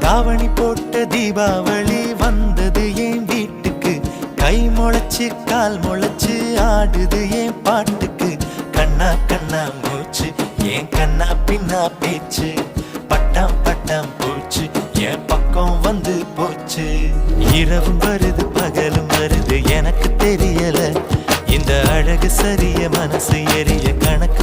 தாவணி போட்ட தீபாவளி வந்தது என் வீட்டுக்கு. கை முளைச்சு கால் முளைச்சு ஆடுது என் பாட்டுக்கு. கண்ணா கண்ணா மூச்சு என் கண்ணா பின்னா பேச்சு. பட்டாம் பட்டாம் பூச்சு என் பக்கம் வந்து போச்சு. இரவும் வருது பகலும் வருது எனக்கு தெரியல. இந்த அழகு சரிய மனசு எரிய கணக்கு